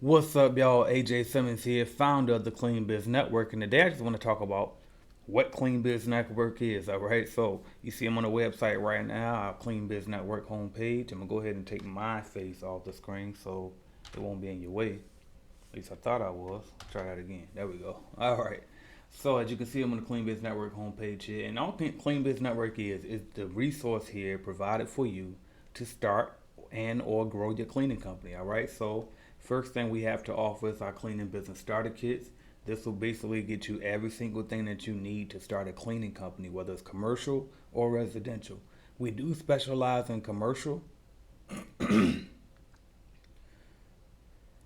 What's up, y'all? AJ Simmons here, founder of the Clean Biz Network, and today I just want to talk about what Clean Biz Network is. All right, so you see, I'm on the website right now, our Clean Biz Network homepage. I'm gonna go ahead and take my face off the screen so it won't be in your way. At least I thought I was. Try that again. There we go. All right. So as you can see, I'm on the Clean Biz Network homepage here, and all Clean Biz Network is the resource here provided for you to start and or grow your cleaning company. All right. So first thing we have to offer is our cleaning business starter kits. This will basically get you every single thing that you need to start a cleaning company, whether it's commercial or residential. We do specialize in commercial, and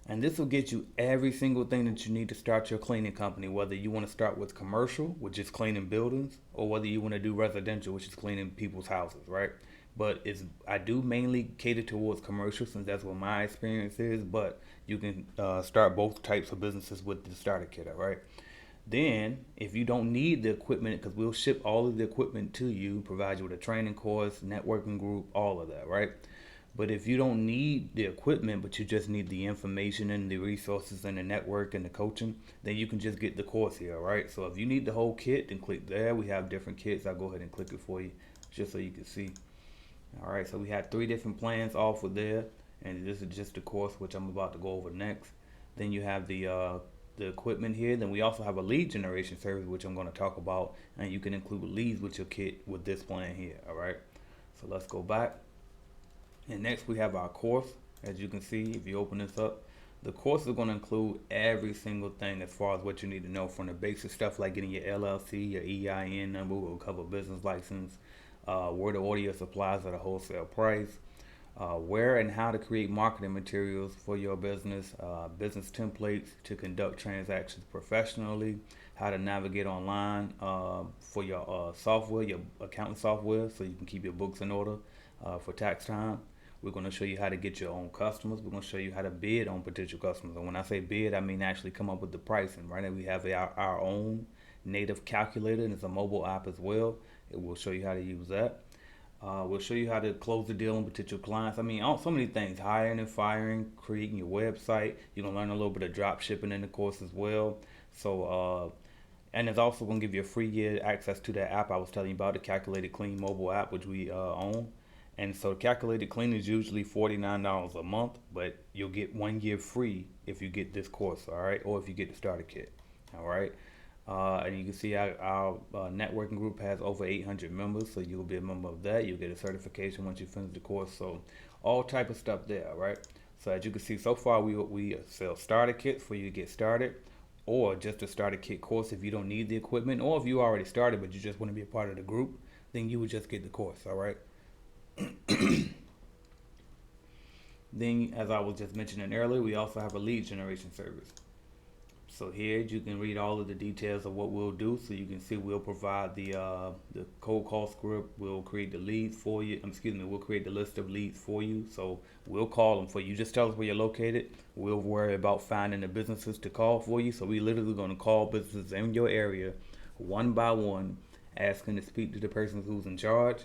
this will get you every single thing that you need to start your cleaning company, whether you want to start with commercial, which is cleaning buildings, or whether you want to do residential, which is cleaning people's houses, right? But it's I do mainly cater towards commercial since that's what my experience is. But you can start both types of businesses with the starter kit, all right? Then, if you don't need the equipment, because we'll ship all of the equipment to you, provide you with a training course, networking group, all of that, right? But if you don't need the equipment, but you just need the information and the resources and the network and the coaching, then you can just get the course here, all right? So if you need the whole kit, then click there. We have different kits. I'll go ahead and click it for you just so you can see. All right, so we have three different plans offered there, and this is just the course which I'm about to go over next. Then you have the equipment here. Then we also have a lead generation service, which I'm going to talk about, and you can include leads with your kit with this plan here. All right, so let's go back. And next we have our course. As you can see, if you open this up, the course is going to include every single thing as far as what you need to know, from the basic stuff like getting your LLC, your EIN number. We'll cover business license, where to order your supplies at a wholesale price, where and how to create marketing materials for your business, business templates to conduct transactions professionally, how to navigate online for your software, your accounting software, so you can keep your books in order for tax time. We're going to show you how to get your own customers. We're going to show you how to bid on potential customers. And when I say bid, I mean actually come up with the pricing, right? And we have our own native calculator, and it's a mobile app as well. It will show you how to use that. We'll show you how to close the deal on potential clients. I mean, so many things: hiring and firing, creating your website. You're gonna learn a little bit of drop shipping in the course as well. And it's also gonna give you a free year access to that app I was telling you about, the Calculated Clean mobile app, which we own. And so, Calculated Clean is usually $49 a month, but you'll get 1 year free if you get this course, all right, or if you get the starter kit, all right. And you can see our networking group has over 800 members, so you'll be a member of that. You'll get a certification once you finish the course. So all type of stuff there, all right? So as you can see, so far we sell starter kits for you to get started, or just a starter kit course if you don't need the equipment, or if you already started but you just want to be a part of the group, then you would just get the course, all right? Then, as I was just mentioning earlier, we also have a lead generation service. So here you can read all of the details of what we'll do. So you can see we'll provide the cold call script. We'll create the leads for you. Excuse me. We'll create the list of leads for you. So we'll call them for you. Just tell us where you're located. We'll worry about finding the businesses to call for you. So we literally going to call businesses in your area one by one, asking to speak to the person who's in charge.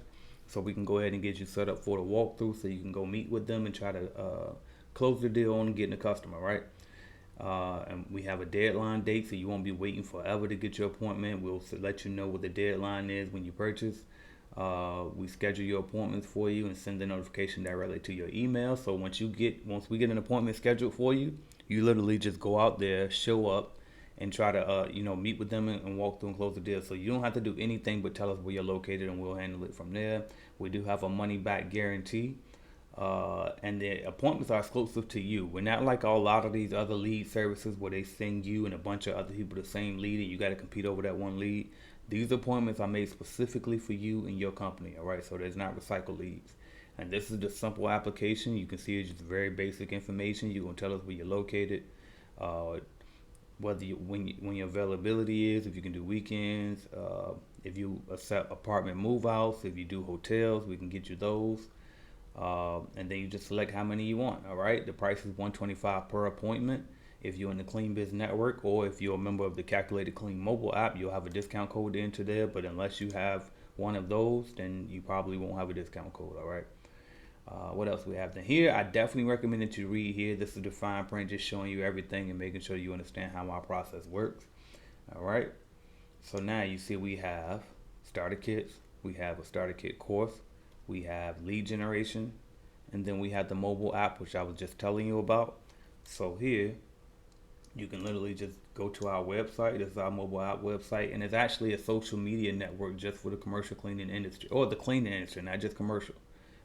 So we can go ahead and get you set up for the walkthrough, so you can go meet with them and try to close the deal on getting a customer, right? And we have a deadline date, so you won't be waiting forever to get your appointment. We'll let you know what the deadline is when you purchase. We schedule your appointments for you and send the notification directly to your email. So once we get an appointment scheduled for you, you literally just go out there, show up, and try to meet with them and walk through and close the deal. So you don't have to do anything but tell us where you're located, and we'll handle it from there. We do have a money back guarantee. And the appointments are exclusive to you. We're not like a lot of these other lead services where they send you and a bunch of other people the same lead, and you got to compete over that one lead. These appointments are made specifically for you and your company, all right? So there's not recycled leads. And this is the simple application. You can see it's just very basic information. You're going to tell us where you're located, when your availability is, if you can do weekends, if you accept apartment move outs, if you do hotels, we can get you those. And then you just select how many you want. All right, the price is $125 per appointment. If you're in the Clean Biz Network, or if you're a member of the Calculated Clean mobile app, you'll have a discount code to enter there. But unless you have one of those, then you probably won't have a discount code. All right. What else we have? Then here, I definitely recommend that you read here. This is the fine print, just showing you everything and making sure you understand how my process works. All right. So now you see we have starter kits. We have a starter kit course. We have lead generation, and then we have the mobile app, which I was just telling you about. So here, you can literally just go to our website. This is our mobile app website, and it's actually a social media network just for the commercial cleaning industry, or the cleaning industry, not just commercial.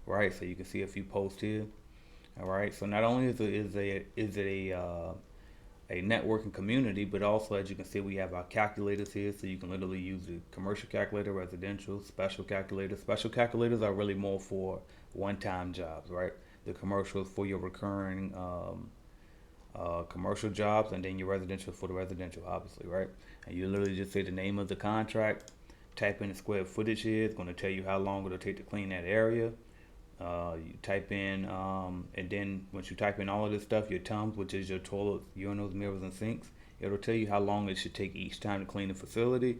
Right. So you can see a few posts here. All right. So not only is it a networking community, but also, as you can see, we have our calculators here, so you can literally use the commercial calculator, residential, special calculators. Special calculators are really more for one-time jobs, right? The commercials for your recurring commercial jobs, and then your residential for the residential, obviously, right? And you literally just say the name of the contract, type in the square footage here. It's going to tell you how long it'll take to clean that area. You type in, and then once you type in all of this stuff, your tums, which is your toilets, urinals, mirrors, and sinks, it'll tell you how long it should take each time to clean the facility.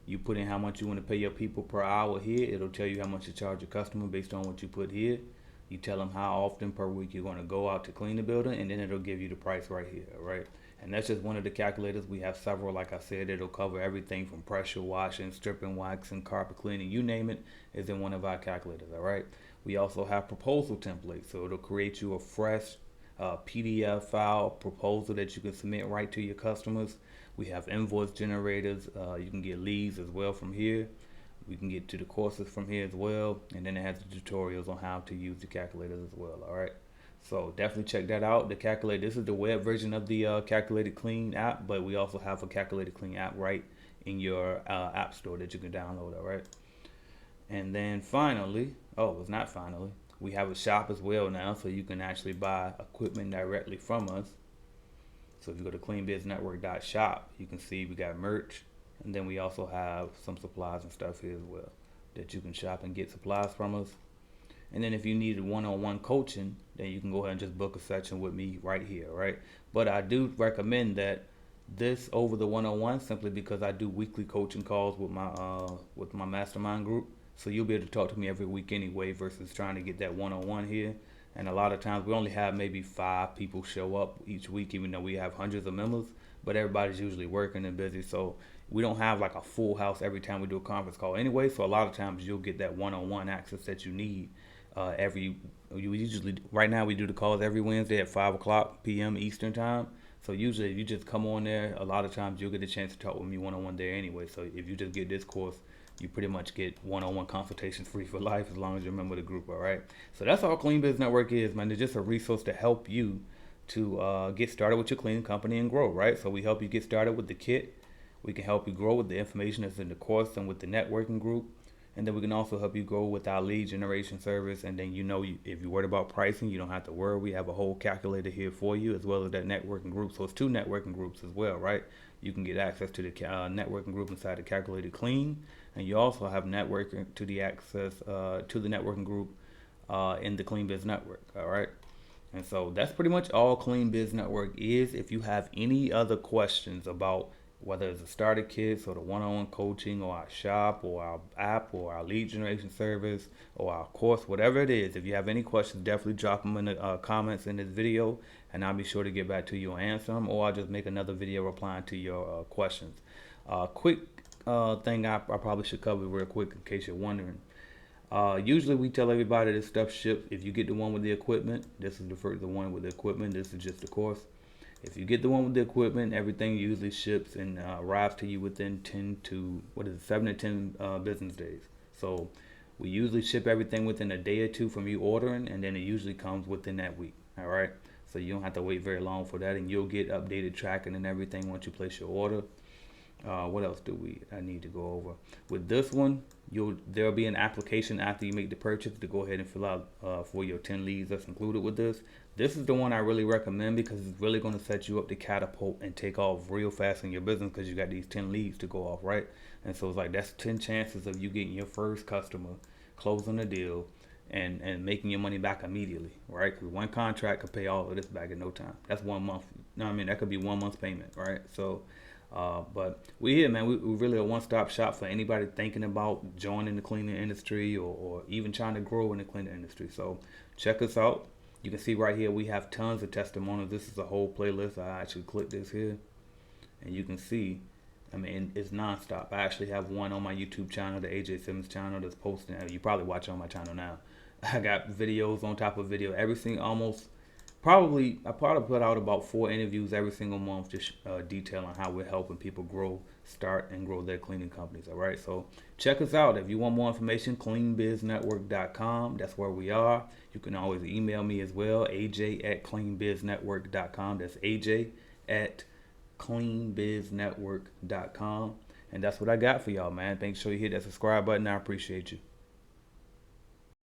You put in how much you want to pay your people per hour here. It'll tell you how much to charge your customer based on what you put here. You tell them how often per week you're going to go out to clean the building, and then it'll give you the price right here, right? And that's just one of the calculators. We have several, like I said. It'll cover everything from pressure washing, stripping, waxing, carpet cleaning, you name it, is in one of our calculators, all right? We also have proposal templates, so it'll create you a fresh PDF file proposal that you can submit right to your customers. We have invoice generators. You can get leads as well from here. We can get to the courses from here as well, and then it has the tutorials on how to use the calculators as well. All right, so definitely check that out. The calculator. This is the web version of the Calculated Clean app, but we also have a Calculated Clean app right in your app store that you can download. All right. And then finally, oh, it's not finally, we have a shop as well now, so you can actually buy equipment directly from us. So if you go to cleanbiznetwork.shop, you can see we got merch, and then we also have some supplies and stuff here as well that you can shop and get supplies from us. And then if you need one-on-one coaching, then you can go ahead and just book a session with me right here, right? But I do recommend that this over the one-on-one, simply because I do weekly coaching calls with my mastermind group. So you'll be able to talk to me every week anyway, versus trying to get that one-on-one here. And a lot of times we only have maybe 5 people show up each week, even though we have hundreds of members. But everybody's usually working and busy, so we don't have like a full house every time we do a conference call anyway. So a lot of times you'll get that one-on-one access that you need. Right now we do the calls every Wednesday at 5 p.m. Eastern time. So usually you just come on there. A lot of times you'll get a chance to talk with me one-on-one there anyway. So if you just get this course, you pretty much get one-on-one consultations free for life as long as you're a member of the group, all right? So that's all Clean Biz Network is, man. It's just a resource to help you to get started with your cleaning company and grow, right? So we help you get started with the kit. We can help you grow with the information that's in the course and with the networking group. And then we can also help you grow with our lead generation service. And then, if you're worried about pricing, you don't have to worry. We have a whole calculator here for you, as well as that networking group. So it's 2 networking groups as well, right? You can get access to the networking group inside the Calculated Clean. And you also have networking to the access to the networking group in the Clean Biz Network, all right? And so that's pretty much all Clean Biz Network is. If you have any other questions about whether it's a starter kit or the one-on-one coaching or our shop or our app or our lead generation service or our course, whatever it is, if you have any questions, definitely drop them in the comments in this video, and I'll be sure to get back to you and answer them, or I'll just make another video replying to your questions. Quick thing I probably should cover real quick in case you're wondering. Usually we tell everybody this stuff ships. If you get the one with the equipment, this is the one with the equipment. This is just the course. If you get the one with the equipment, everything usually ships and arrives to you within 7 to 10 business days. So we usually ship everything within a day or 2 from you ordering, and then it usually comes within that week. All right. So you don't have to wait very long for that, and you'll get updated tracking and everything once you place your order. What else I need to go over? With this one, there'll be an application after you make the purchase to go ahead and fill out for your 10 leads that's included with this. This is the one I really recommend because it's really going to set you up to catapult and take off real fast in your business, because you got these 10 leads to go off, right? And so it's like that's 10 chances of you getting your first customer, closing a deal, and making your money back immediately, right? Because one contract could pay all of this back in no time. That's 1 month. No, I mean, that could be 1 month's payment, right? So But we here, man. We really a one-stop shop for anybody thinking about joining the cleaning industry, or even trying to grow in the cleaning industry. So check us out. You can see right here we have tons of testimonials. This is a whole playlist. I actually click this here, and you can see. I mean, it's nonstop. I actually have one on my YouTube channel, the AJ Simmons channel, that's posting. You probably watch it on my channel now. I got videos on top of video. Everything almost I probably put out about 4 interviews every single month, just detailing how we're helping people start and grow their cleaning companies. All right, so check us out. If you want more information, cleanbiznetwork.com. That's where we are. You can always email me as well, aj@cleanbiznetwork.com. That's aj@cleanbiznetwork.com. And that's what I got for y'all, man. Make sure you hit that subscribe button. I appreciate you.